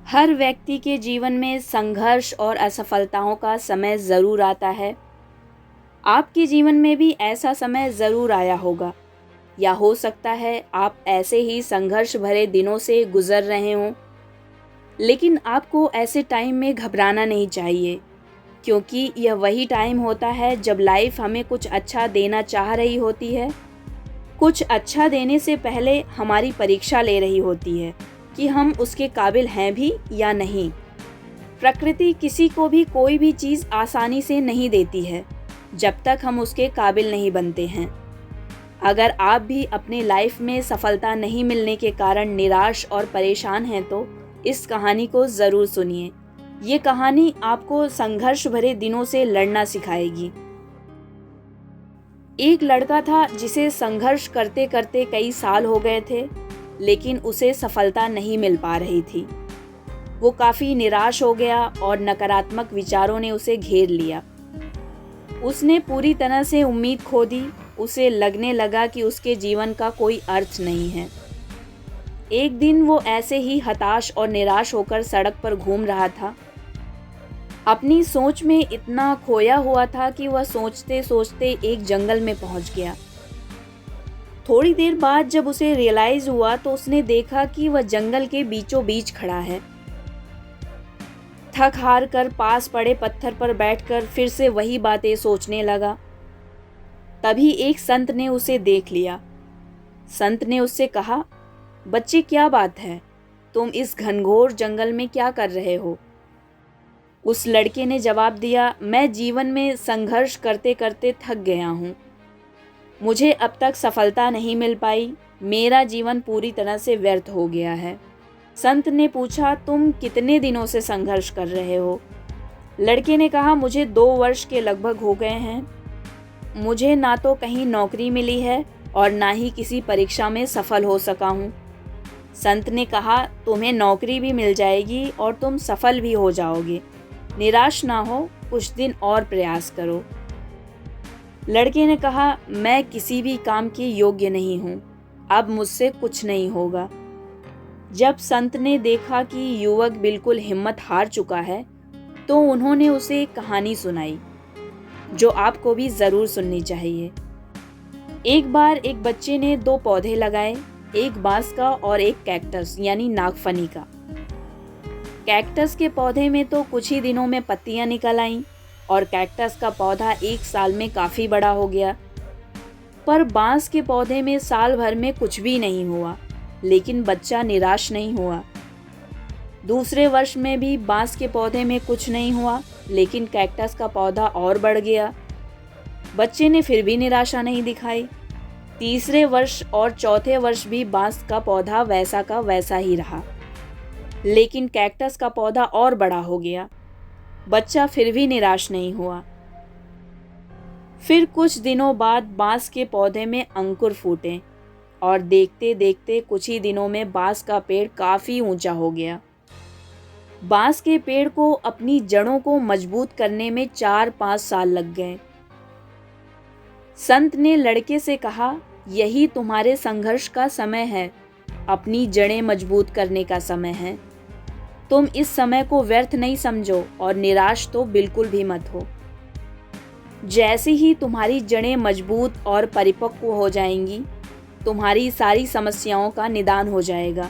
हर व्यक्ति के जीवन में संघर्ष और असफलताओं का समय ज़रूर आता है। आपके जीवन में भी ऐसा समय ज़रूर आया होगा, या हो सकता है आप ऐसे ही संघर्ष भरे दिनों से गुज़र रहे हों। लेकिन आपको ऐसे टाइम में घबराना नहीं चाहिए, क्योंकि यह वही टाइम होता है जब लाइफ हमें कुछ अच्छा देना चाह रही होती है। कुछ अच्छा देने से पहले हमारी परीक्षा ले रही होती है कि हम उसके काबिल हैं भी या नहीं। प्रकृति किसी को भी कोई भी चीज़ आसानी से नहीं देती है जब तक हम उसके काबिल नहीं बनते हैं। अगर आप भी अपने लाइफ में सफलता नहीं मिलने के कारण निराश और परेशान हैं तो इस कहानी को ज़रूर सुनिए। ये कहानी आपको संघर्ष भरे दिनों से लड़ना सिखाएगी। एक लड़का था जिसे संघर्ष करते करते कई साल हो गए थे, लेकिन उसे सफलता नहीं मिल पा रही थी। वो काफ़ी निराश हो गया और नकारात्मक विचारों ने उसे घेर लिया। उसने पूरी तरह से उम्मीद खो दी। उसे लगने लगा कि उसके जीवन का कोई अर्थ नहीं है। एक दिन वो ऐसे ही हताश और निराश होकर सड़क पर घूम रहा था। अपनी सोच में इतना खोया हुआ था कि वह सोचते सोचते एक जंगल में पहुंच गया। थोड़ी देर बाद जब उसे रियलाइज हुआ तो उसने देखा कि वह जंगल के बीचों बीच खड़ा है। थक हार कर पास पड़े पत्थर पर बैठकर फिर से वही बातें सोचने लगा। तभी एक संत ने उसे देख लिया। संत ने उससे कहा, बच्चे क्या बात है, तुम इस घनघोर जंगल में क्या कर रहे हो? उस लड़के ने जवाब दिया, मैं जीवन में संघर्ष करते करते थक गया हूँ। मुझे अब तक सफलता नहीं मिल पाई। मेरा जीवन पूरी तरह से व्यर्थ हो गया है। संत ने पूछा, तुम कितने दिनों से संघर्ष कर रहे हो? लड़के ने कहा, मुझे 2 वर्ष के लगभग हो गए हैं। मुझे ना तो कहीं नौकरी मिली है और ना ही किसी परीक्षा में सफल हो सका हूँ। संत ने कहा, तुम्हें नौकरी भी मिल जाएगी और तुम सफल भी हो जाओगे। निराश ना हो, कुछ दिन और प्रयास करो। लड़के ने कहा, मैं किसी भी काम के योग्य नहीं हूँ। अब मुझसे कुछ नहीं होगा। जब संत ने देखा कि युवक बिल्कुल हिम्मत हार चुका है, तो उन्होंने उसे एक कहानी सुनाई जो आपको भी ज़रूर सुननी चाहिए। एक बार एक बच्चे ने 2 पौधे लगाए, एक बांस का और एक कैक्टस यानी नागफनी का। कैक्टस के पौधे में तो कुछ ही दिनों में पत्तियां निकल आईं और कैक्टस का पौधा 1 साल में काफ़ी बड़ा हो गया। पर बांस के पौधे में साल भर में कुछ भी नहीं हुआ, लेकिन बच्चा निराश नहीं हुआ। दूसरे वर्ष में भी बांस के पौधे में कुछ नहीं हुआ, लेकिन कैक्टस का पौधा और बढ़ गया। बच्चे ने फिर भी निराशा नहीं दिखाई। तीसरे वर्ष और चौथे वर्ष भी बांस का पौधा वैसा का वैसा ही रहा, लेकिन कैक्टस का पौधा और बड़ा हो गया। बच्चा फिर भी निराश नहीं हुआ। फिर कुछ दिनों बाद बांस के पौधे में अंकुर फूटे और देखते देखते कुछ ही दिनों में बांस का पेड़ काफ़ी ऊंचा हो गया। बांस के पेड़ को अपनी जड़ों को मजबूत करने में 4-5 साल लग गए। संत ने लड़के से कहा, यही तुम्हारे संघर्ष का समय है, अपनी जड़ें मजबूत करने का समय है। तुम इस समय को व्यर्थ नहीं समझो और निराश तो बिल्कुल भी मत हो। जैसे ही तुम्हारी जड़ें मजबूत और परिपक्व हो जाएंगी, तुम्हारी सारी समस्याओं का निदान हो जाएगा।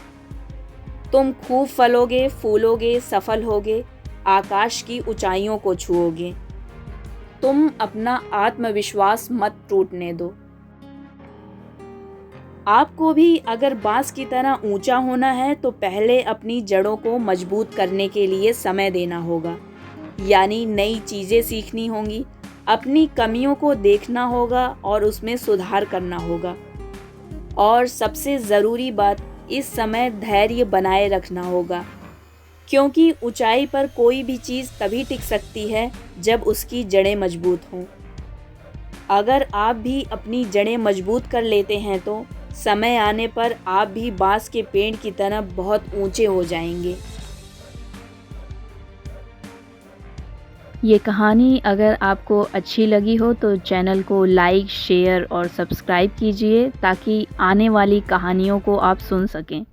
तुम खूब फलोगे, फूलोगे, सफल होगे, आकाश की ऊंचाइयों को छुओगे। तुम अपना आत्मविश्वास मत टूटने दो। आपको भी अगर बांस की तरह ऊंचा होना है तो पहले अपनी जड़ों को मजबूत करने के लिए समय देना होगा, यानी नई चीज़ें सीखनी होंगी, अपनी कमियों को देखना होगा और उसमें सुधार करना होगा। और सबसे ज़रूरी बात, इस समय धैर्य बनाए रखना होगा, क्योंकि ऊंचाई पर कोई भी चीज़ तभी टिक सकती है जब उसकी जड़ें मजबूत हों। अगर आप भी अपनी जड़ें मजबूत कर लेते हैं तो समय आने पर आप भी बांस के पेड़ की तरह बहुत ऊंचे हो जाएंगे। ये कहानी अगर आपको अच्छी लगी हो तो चैनल को लाइक, शेयर और सब्सक्राइब कीजिए ताकि आने वाली कहानियों को आप सुन सकें।